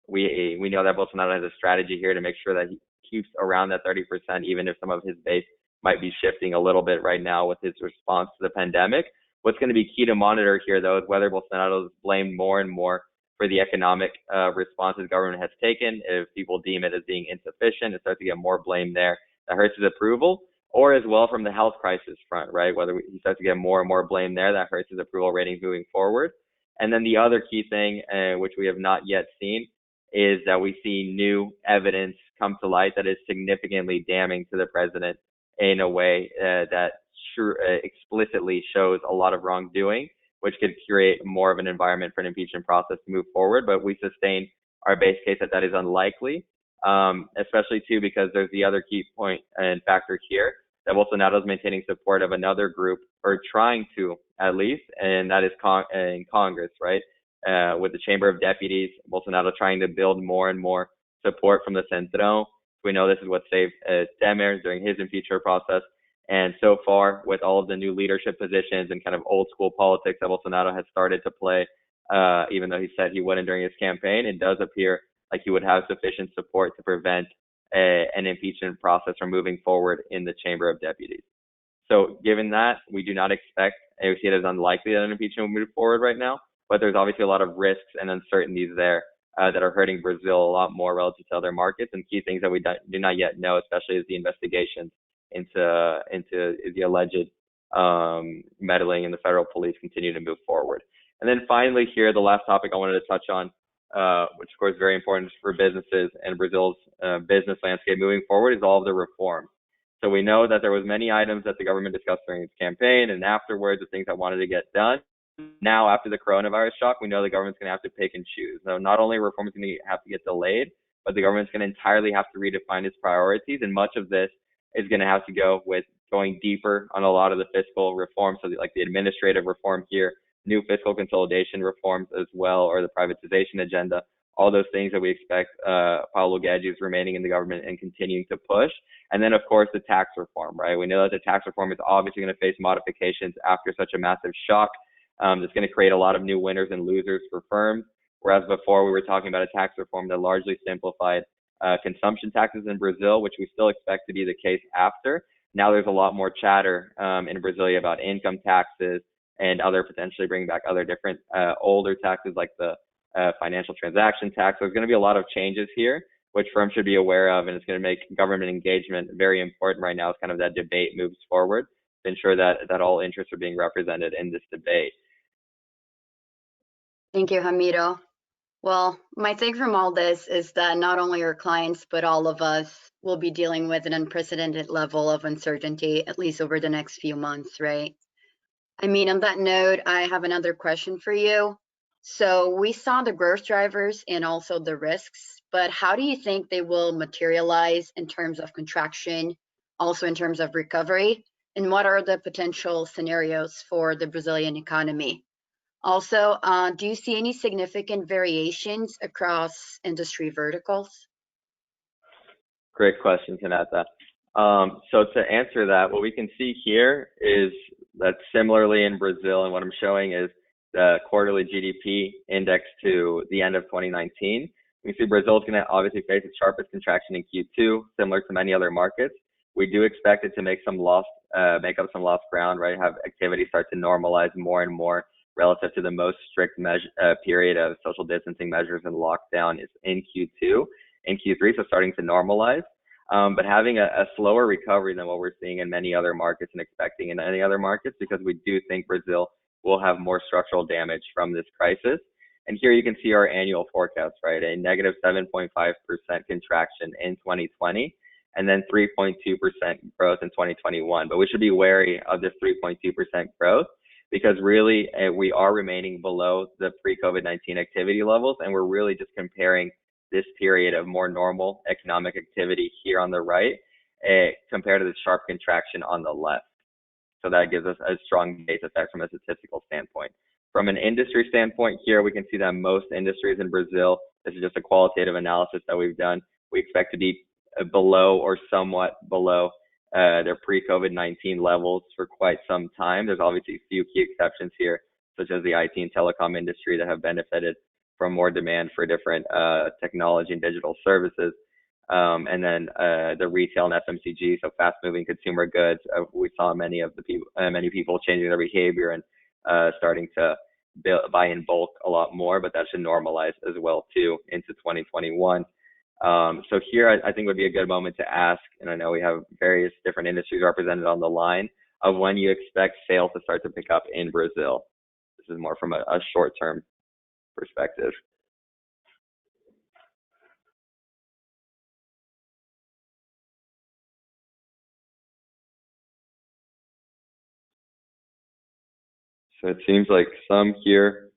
We know that Bolsonaro has a strategy here to make sure that he keeps around that 30%, even if some of his base might be shifting a little bit right now with his response to the pandemic. What's going to be key to monitor here, though, is whether Bolsonaro is blamed more and more for the economic response his government has taken. If people deem it as being insufficient, it starts to get more blame there. That hurts his approval, or as well from the health crisis front, right? Whether he starts to get more and more blame there, that hurts his approval ratings moving forward. And then the other key thing, which we have not yet seen, is that we see new evidence come to light that is significantly damning to the president in a way that explicitly shows a lot of wrongdoing, which could create more of an environment for an impeachment process to move forward. But we sustain our base case that is unlikely, especially too because there's the other key point and factor here that Bolsonaro is maintaining support of another group, or trying to at least, and that is in Congress, right? With the Chamber of Deputies, Bolsonaro trying to build more and more support from the Centrão. We know this is what saved Temer during his impeachment process. And so far, with all of the new leadership positions and kind of old school politics that Bolsonaro has started to play, even though he said he wouldn't during his campaign, it does appear like he would have sufficient support to prevent an impeachment process from moving forward in the Chamber of Deputies. So given that, we do not expect, we see it as unlikely that an impeachment will move forward right now, but there's obviously a lot of risks and uncertainties there that are hurting Brazil a lot more relative to other markets, and key things that we do not yet know, especially is the investigations into the alleged meddling in the federal police continue to move forward. And then finally here, the last topic I wanted to touch on, which of course is very important for businesses and Brazil's business landscape moving forward, is all of the reforms. So we know that there was many items that the government discussed during its campaign and afterwards, the things that wanted to get done. Now, after the coronavirus shock, we know the government's going to have to pick and choose. So not only are reforms going to have to get delayed, but the government's going to entirely have to redefine its priorities. And much of this is going to have to go with going deeper on a lot of the fiscal reforms, so like the administrative reform here, new fiscal consolidation reforms as well, or the privatization agenda, all those things that we expect Paulo Guedes remaining in the government and continuing to push. And then, of course, the tax reform, right? We know that the tax reform is obviously going to face modifications after such a massive shock. It's going to create a lot of new winners and losers for firms, whereas before we were talking about a tax reform that largely simplified consumption taxes in Brazil, which we still expect to be the case after. Now there's a lot more chatter in Brazil about income taxes and other potentially bringing back other different older taxes like the financial transaction tax. So there's going to be a lot of changes here, which firms should be aware of, and it's going to make government engagement very important right now as kind of that debate moves forward to ensure that all interests are being represented in this debate. Thank you, Ramiro. Well, my take from all this is that not only our clients, but all of us will be dealing with an unprecedented level of uncertainty, at least over the next few months, right? I mean, on that note, I have another question for you. So we saw the growth drivers and also the risks, but how do you think they will materialize in terms of contraction, also in terms of recovery? And what are the potential scenarios for the Brazilian economy? Also, do you see any significant variations across industry verticals? Great question, Kanata. So to answer that, what we can see here is that similarly in Brazil, and what I'm showing is the quarterly GDP index to the end of 2019. We see Brazil is going to obviously face its sharpest contraction in Q2, similar to many other markets. We do expect it to make some lost make up some lost ground, right? Have activity start to normalize more and more relative to the most strict period of social distancing measures and lockdown is in Q2 and Q3, so starting to normalize. But having a slower recovery than what we're seeing in many other markets and expecting in any other markets, because we do think Brazil will have more structural damage from this crisis. And here you can see our annual forecast, right? A negative 7.5% contraction in 2020, and then 3.2% growth in 2021. But we should be wary of this 3.2% growth because really we are remaining below the pre-COVID-19 activity levels, and we're really just comparing this period of more normal economic activity here on the right compared to the sharp contraction on the left. So that gives us a strong base effect from a statistical standpoint. From an industry standpoint here, we can see that most industries in Brazil, this is just a qualitative analysis that we've done, we expect to be below or somewhat below their pre-COVID-19 levels for quite some time. There's obviously a few key exceptions here, such as the IT and telecom industry that have benefited from more demand for different technology and digital services. And then the retail and FMCG, so fast-moving consumer goods. We saw many people changing their behavior and starting to buy in bulk a lot more, but that should normalize as well too into 2021. So here I think would be a good moment to ask, and I know we have various different industries represented on the line, of when you expect sales to start to pick up in Brazil. This is more from a short-term perspective. So it seems like some here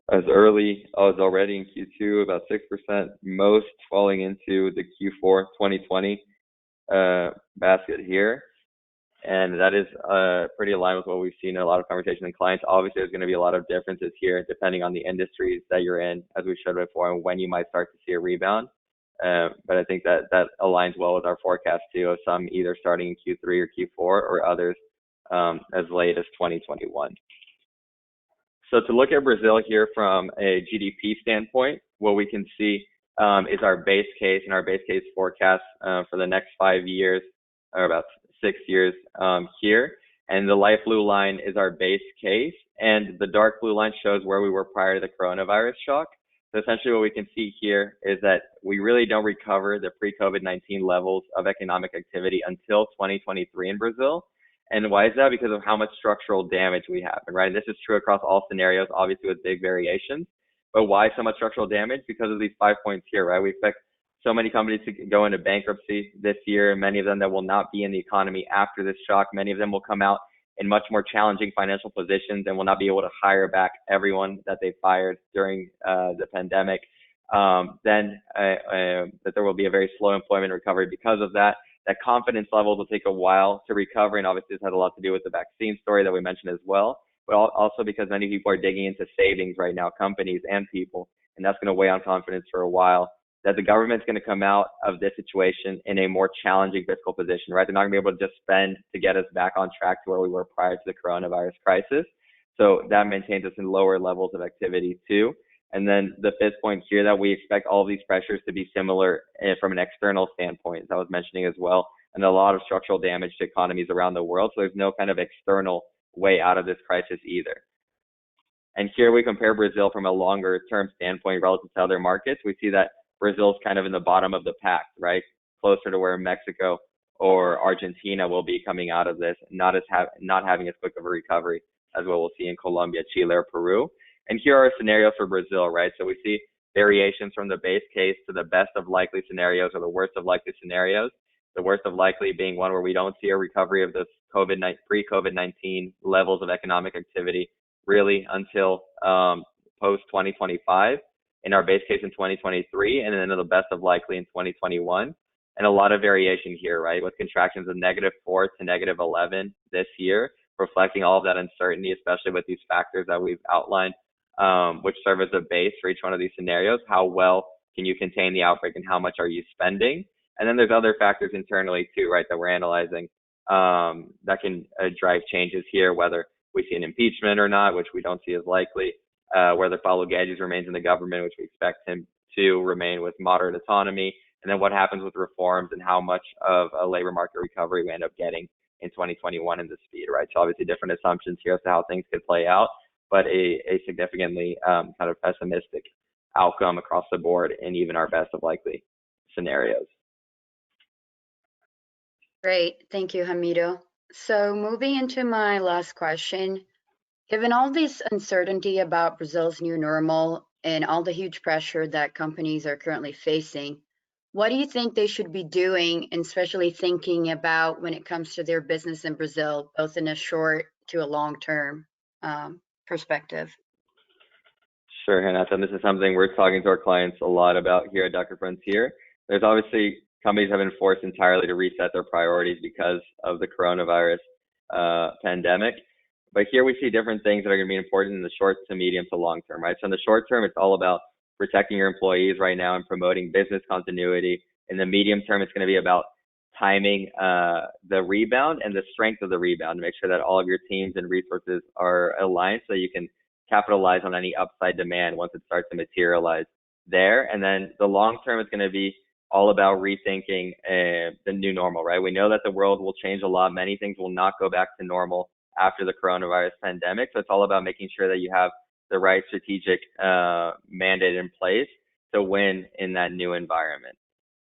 as early as already in Q2, about 6%, most falling into the Q4 2020 basket here. And that is pretty aligned with what we've seen in a lot of conversations with clients. Obviously, there's going to be a lot of differences here depending on the industries that you're in, as we showed before, and when you might start to see a rebound. But I think that aligns well with our forecast too, of some either starting in Q3 or Q4 or others as late as 2021. So to look at Brazil here from a GDP standpoint, what we can see is our base case and our base case forecast for the next 5 years, or about 6 years here. And the light blue line is our base case, and the dark blue line shows where we were prior to the coronavirus shock. So essentially what we can see here is that we really don't recover the pre-COVID-19 levels of economic activity until 2023 in Brazil. And why is that? Because of how much structural damage we have, right? And this is true across all scenarios, obviously with big variations. But why so much structural damage? Because of these 5 points here, right? We expect so many companies to go into bankruptcy this year, many of them that will not be in the economy after this shock. Many of them will come out in much more challenging financial positions and will not be able to hire back everyone that they fired during the pandemic. Then that there will be a very slow employment recovery because of that. That confidence levels will take a while to recover, and obviously this has a lot to do with the vaccine story that we mentioned as well, but also because many people are digging into savings right now, companies and people, and that's going to weigh on confidence for a while. That the government's going to come out of this situation in a more challenging fiscal position, right? They're not going to be able to just spend to get us back on track to where we were prior to the coronavirus crisis. So that maintains us in lower levels of activity too. And then the fifth point here, that we expect all of these pressures to be similar from an external standpoint, as I was mentioning as well, and a lot of structural damage to economies around the world. So there's no kind of external way out of this crisis either. And here we compare Brazil from a longer term standpoint relative to other markets. We see that Brazil's kind of in the bottom of the pack, right? Closer to where Mexico or Argentina will be coming out of this, not having as quick of a recovery as what we'll see in Colombia, Chile, or Peru. And here are scenarios for Brazil, right? So we see variations from the base case to the best of likely scenarios or the worst of likely scenarios. The worst of likely being one where we don't see a recovery of this pre-COVID-19 levels of economic activity really until post-2025. In our base case in 2023, and then the best of likely in 2021. And a lot of variation here, right? With contractions of -4 to -11 this year, reflecting all of that uncertainty, especially with these factors that we've outlined, which serve as a base for each one of these scenarios. How well can you contain the outbreak and how much are you spending? And then there's other factors internally too, right, that we're analyzing that can drive changes here, whether we see an impeachment or not, which we don't see as likely. Whether Paulo Guedes remains in the government, which we expect him to remain with moderate autonomy, and then what happens with reforms and how much of a labor market recovery we end up getting in 2021 in the speed, right? So obviously different assumptions here as to how things could play out, but a significantly kind of pessimistic outcome across the board in even our best of likely scenarios. Great. Thank you, Hamido. So moving into my last question, given all this uncertainty about Brazil's new normal and all the huge pressure that companies are currently facing, what do you think they should be doing, and especially thinking about when it comes to their business in Brazil, both in a short to a long-term perspective? Sure, Hannah. And this is something we're talking to our clients a lot about here at Dr. Frontier. There's obviously companies have been forced entirely to reset their priorities because of the coronavirus pandemic. But here we see different things that are going to be important in the short to medium to long term, right? So in the short term, it's all about protecting your employees right now and promoting business continuity. In the medium term, it's going to be about timing the rebound and the strength of the rebound to make sure that all of your teams and resources are aligned so you can capitalize on any upside demand once it starts to materialize there. And then the long term is going to be all about rethinking the new normal, right? We know that the world will change a lot. Many things will not go back to normal after the coronavirus pandemic. So it's all about making sure that you have the right strategic mandate in place to win in that new environment.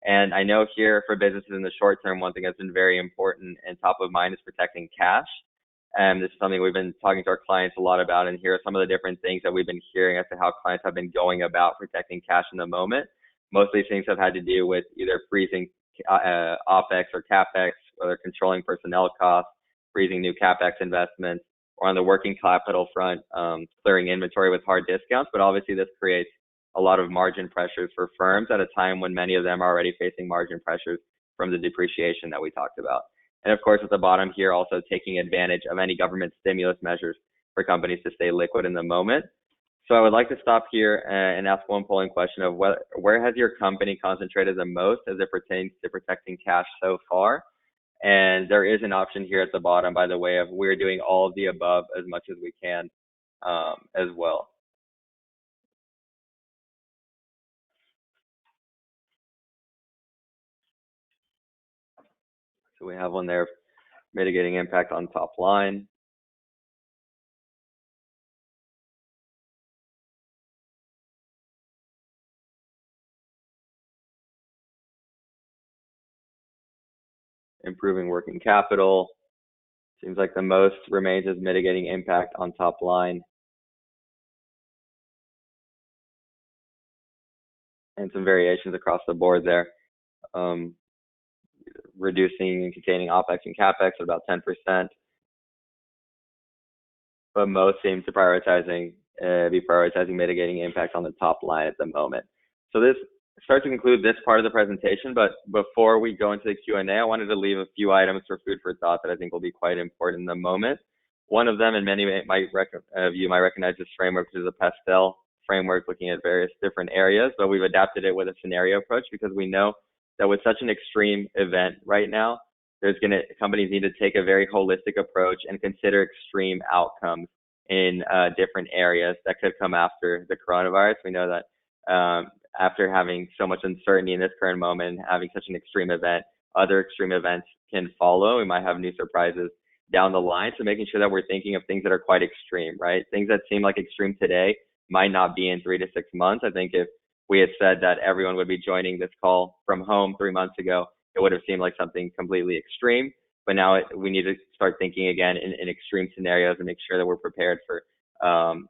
And I know here for businesses in the short term, one thing that's been very important and top of mind is protecting cash. And this is something we've been talking to our clients a lot about. And here are some of the different things that we've been hearing as to how clients have been going about protecting cash in the moment. Most of these things have had to do with either freezing OPEX or CAPEX, whether controlling personnel costs, freezing new CAPEX investments, or on the working capital front, clearing inventory with hard discounts. But obviously this creates a lot of margin pressures for firms at a time when many of them are already facing margin pressures from the depreciation that we talked about. And of course, at the bottom here, also taking advantage of any government stimulus measures for companies to stay liquid in the moment. So I would like to stop here and ask one polling question of where has your company concentrated the most as it pertains to protecting cash so far? And there is an option here at the bottom, by the way, of we're doing all of the above as much as we can as well. So we have one there, mitigating impact on top line. Improving working capital. Seems like the most remains as mitigating impact on top line. And some variations across the board there. Reducing and containing OPEX and CAPEX at about 10%. But most seem to be prioritizing mitigating impact on the top line at the moment. So this starts to conclude this part of the presentation, but before we go into the Q&A, I wanted to leave a few items for food for thought that I think will be quite important in the moment. One of them, and many of you might recognize this framework, which is a pastel framework looking at various different areas, but we've adapted it with a scenario approach because we know that with such an extreme event right now, companies need to take a very holistic approach and consider extreme outcomes in different areas that could come after the coronavirus. We know that after having so much uncertainty in this current moment, having such an extreme event, other extreme events can follow. We might have new surprises down the line. So making sure that we're thinking of things that are quite extreme, right? Things that seem like extreme today might not be in 3 to 6 months. I think if we had said that everyone would be joining this call from home 3 months ago, it would have seemed like something completely extreme. But now we need to start thinking again in extreme scenarios and make sure that we're prepared for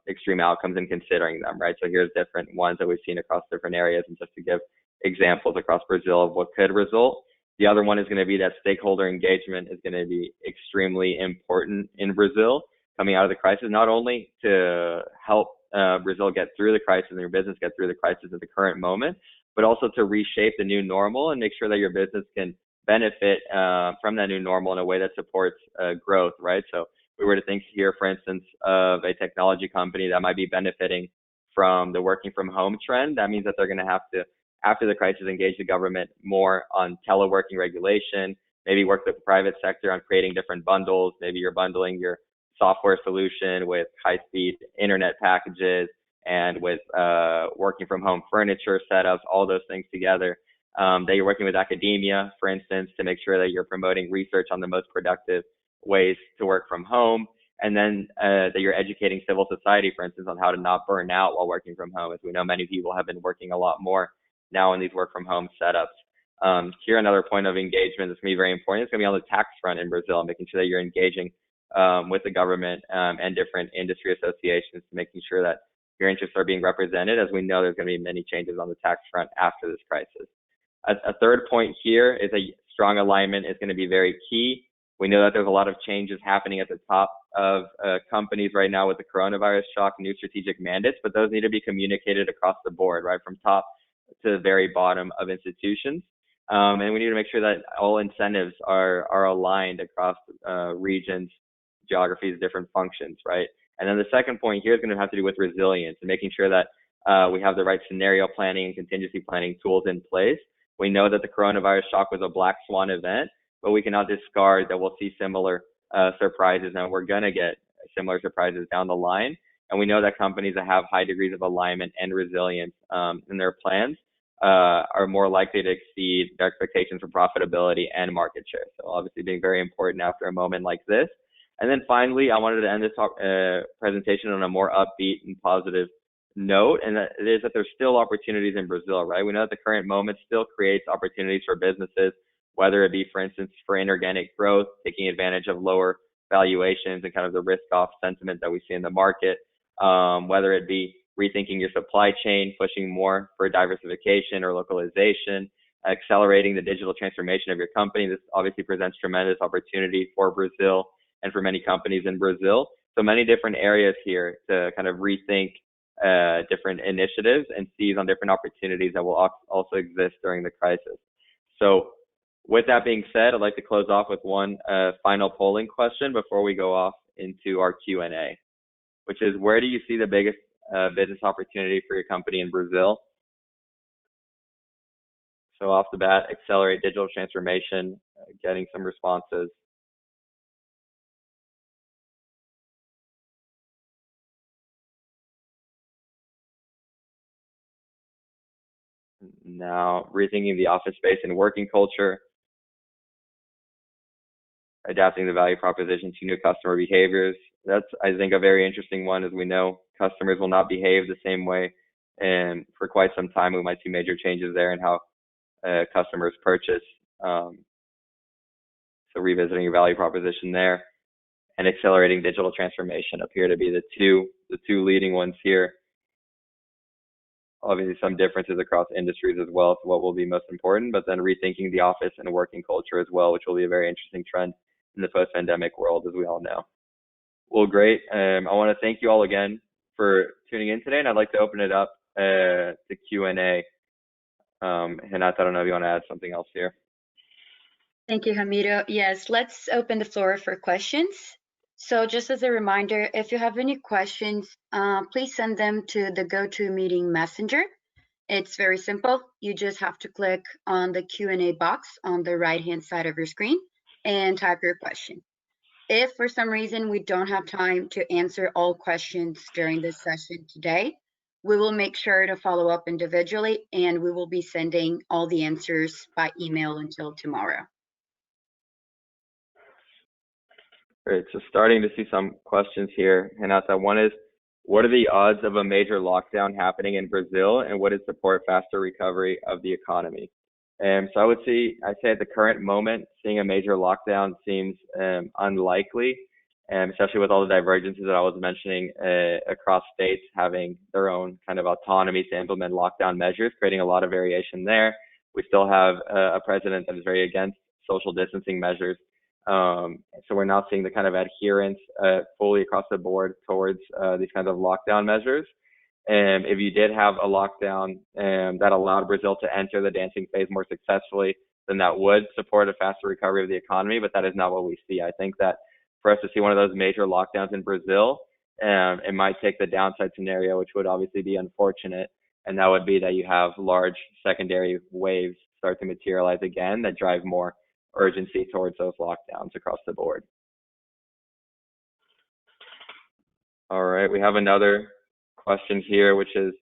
extreme outcomes and considering them, right? So here's different ones that we've seen across different areas, and just to give examples across Brazil of what could result. The other one is going to be that stakeholder engagement is going to be extremely important in Brazil coming out of the crisis, not only to help Brazil get through the crisis and your business get through the crisis at the current moment, but also to reshape the new normal and make sure that your business can benefit from that new normal in a way that supports growth, right? So we were to think here, for instance, of a technology company that might be benefiting from the working from home trend. That means that they're going to have to, after the crisis, engage the government more on teleworking regulation, maybe work with the private sector on creating different bundles. Maybe you're bundling your software solution with high-speed internet packages and with working from home furniture setups, all those things together. That you're working with academia, for instance, to make sure that you're promoting research on the most productive ways to work from home, and then that you're educating civil society, for instance, on how to not burn out while working from home. As we know, many people have been working a lot more now in these work from home setups. Here, another point of engagement that's going to be very important is going to be on the tax front in Brazil, making sure that you're engaging with the government and different industry associations, making sure that your interests are being represented, as we know there's going to be many changes on the tax front after this crisis. A third point here is a strong alignment is going to be very key. We know that there's a lot of changes happening at the top of companies right now with the coronavirus shock, new strategic mandates, but those need to be communicated across the board, right, from top to the very bottom of institutions. And we need to make sure that all incentives are aligned across regions, geographies, different functions, right? And then the second point here is going to have to do with resilience and making sure that we have the right scenario planning and contingency planning tools in place. We know that the coronavirus shock was a black swan event, but we cannot discard that we'll see similar surprises, and we're going to get similar surprises down the line. And we know that companies that have high degrees of alignment and resilience in their plans are more likely to exceed their expectations for profitability and market share. So obviously being very important after a moment like this. And then finally, I wanted to end this presentation on a more upbeat and positive note, and that it is that there's still opportunities in Brazil, right? We know that the current moment still creates opportunities for businesses, whether it be, for instance, for inorganic growth, taking advantage of lower valuations and kind of the risk-off sentiment that we see in the market, whether it be rethinking your supply chain, pushing more for diversification or localization, accelerating the digital transformation of your company. This obviously presents tremendous opportunity for Brazil and for many companies in Brazil. So many different areas here to kind of rethink different initiatives and seize on different opportunities that will also exist during the crisis. So with that being said, I'd like to close off with one final polling question before we go off into our Q&A, which is, where do you see the biggest business opportunity for your company in Brazil? So off the bat, accelerate digital transformation, getting some responses. Now, rethinking the office space and working culture, adapting the value proposition to new customer behaviors. That's, I think, a very interesting one. As we know, customers will not behave the same way, and for quite some time, we might see major changes there in how customers purchase. So revisiting your value proposition there, and accelerating digital transformation appear to be the two leading ones here. Obviously, some differences across industries as well, so what will be most important, but then rethinking the office and working culture as well, which will be a very interesting trend in the post-pandemic world, as we all know. Well, great. I want to thank you all again for tuning in today, and I'd like to open it up to Q&A. Renata, I don't know if you want to add something else here. Thank you, Ramiro. Yes, let's open the floor for questions. So just as a reminder, if you have any questions, please send them to the GoToMeeting Messenger. It's very simple. You just have to click on the Q&A box on the right-hand side of your screen and type your question. If for some reason we don't have time to answer all questions during this session today, we will make sure to follow up individually, and we will be sending all the answers by email until tomorrow. Great. So starting to see some questions here. Renata, one is, what are the odds of a major lockdown happening in Brazil, and what is support faster recovery of the economy? So I'd say at the current moment, seeing a major lockdown seems unlikely, especially with all the divergences that I was mentioning across states having their own kind of autonomy to implement lockdown measures, creating a lot of variation there. We still have a president that is very against social distancing measures. So we're not seeing the kind of adherence fully across the board towards these kinds of lockdown measures. And if you did have a lockdown that allowed Brazil to enter the dancing phase more successfully, then that would support a faster recovery of the economy, but that is not what we see. I think that for us to see one of those major lockdowns in Brazil, it might take the downside scenario, which would obviously be unfortunate, and that would be that you have large secondary waves start to materialize again that drive more urgency towards those lockdowns across the board. All right, we have another question here, which is,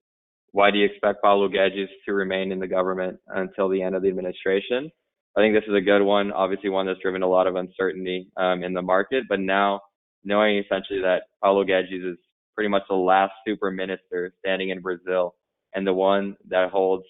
why do you expect Paulo Guedes to remain in the government until the end of the administration? I think this is a good one, obviously one that's driven a lot of uncertainty in the market, but now knowing essentially that Paulo Guedes is pretty much the last super minister standing in Brazil and the one that holds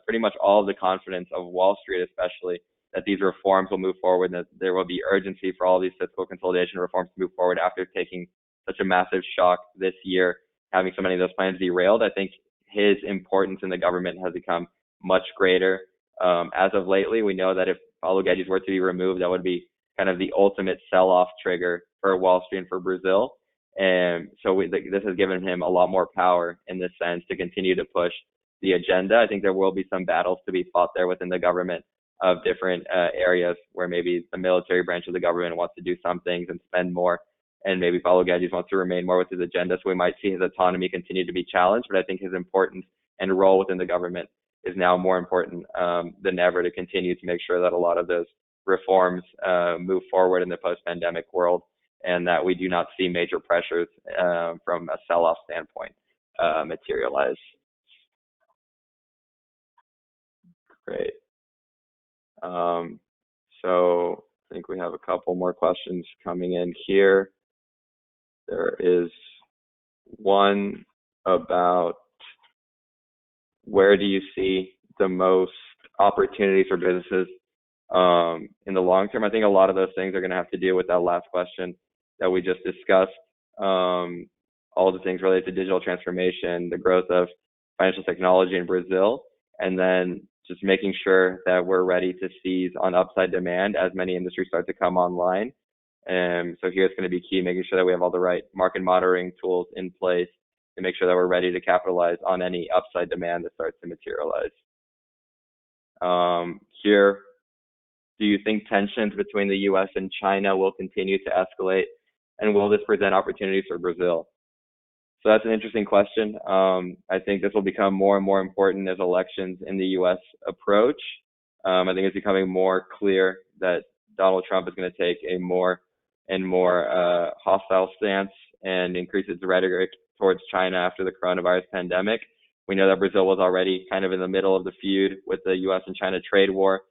pretty much all of the confidence of Wall Street, especially, that these reforms will move forward, and that there will be urgency for all these fiscal consolidation reforms to move forward after taking such a massive shock this year, having so many of those plans derailed. I think his importance in the government has become much greater. As of lately, we know that if Paulo Guedes were to be removed, that would be kind of the ultimate sell-off trigger for Wall Street and for Brazil. And so this has given him a lot more power in this sense to continue to push the agenda. I think there will be some battles to be fought there within the government of different areas where maybe the military branch of the government wants to do some things and spend more, and maybe Paulo Guedes wants to remain more with his agenda. So we might see his autonomy continue to be challenged, but I think his importance and role within the government is now more important than ever to continue to make sure that a lot of those reforms move forward in the post-pandemic world, and that we do not see major pressures from a sell-off standpoint materialize. Great. So I think we have a couple more questions coming in here. There is one about where do you see the most opportunities for businesses in the long term? I think a lot of those things are going to have to deal with that last question that we just discussed. All the things related to digital transformation, the growth of financial technology in Brazil, and then just making sure that we're ready to seize on upside demand as many industries start to come online. And so here it's going to be key, making sure that we have all the right market monitoring tools in place to make sure that we're ready to capitalize on any upside demand that starts to materialize. Here, do you think tensions between the US and China will continue to escalate, and will this present opportunities for Brazil? So that's an interesting question. I think this will become more and more important as elections in the US approach. I think it's becoming more clear that Donald Trump is going to take a more and more hostile stance and increase its rhetoric towards China after the coronavirus pandemic. We know that Brazil was already kind of in the middle of the feud with the US and China trade war,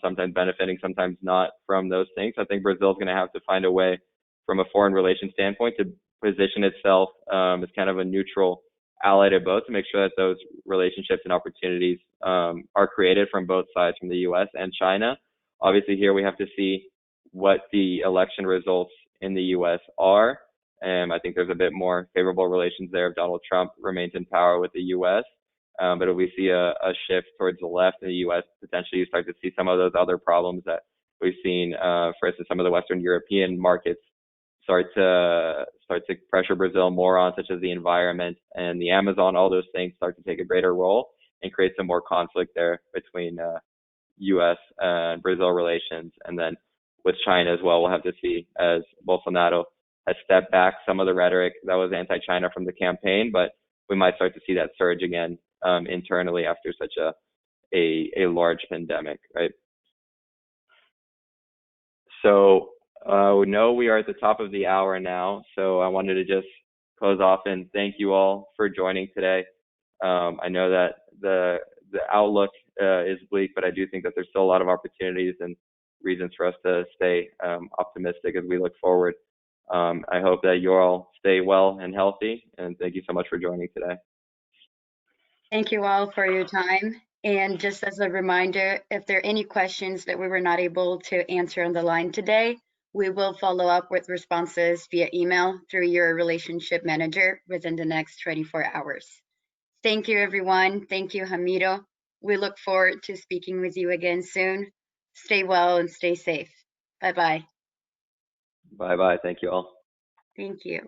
sometimes benefiting, sometimes not from those things. I think Brazil is going to have to find a way from a foreign relations standpoint to position itself as kind of a neutral ally to both, to make sure that those relationships and opportunities are created from both sides, from the US and China. Obviously, here we have to see what the election results in the US are. I think there's a bit more favorable relations there if Donald Trump remains in power with the US. But if we see a shift towards the left in the US, potentially you start to see some of those other problems that we've seen, for instance, some of the Western European markets start to pressure Brazil more on, such as the environment and the Amazon. All those things start to take a greater role and create some more conflict there between U.S. and Brazil relations. And then with China as well, we'll have to see, as Bolsonaro has stepped back some of the rhetoric that was anti-China from the campaign, but we might start to see that surge again internally after such a large pandemic, right? So we know we are at the top of the hour now, so I wanted to just close off and thank you all for joining today. I know that the outlook is bleak, but I do think that there's still a lot of opportunities and reasons for us to stay optimistic as we look forward. I hope that you all stay well and healthy, and thank you so much for joining today. Thank you all for your time. And just as a reminder, if there are any questions that we were not able to answer on the line today, we will follow up with responses via email through your relationship manager within the next 24 hours. Thank you, everyone. Thank you, Ramiro. We look forward to speaking with you again soon. Stay well and stay safe. Bye-bye. Bye-bye. Thank you all. Thank you.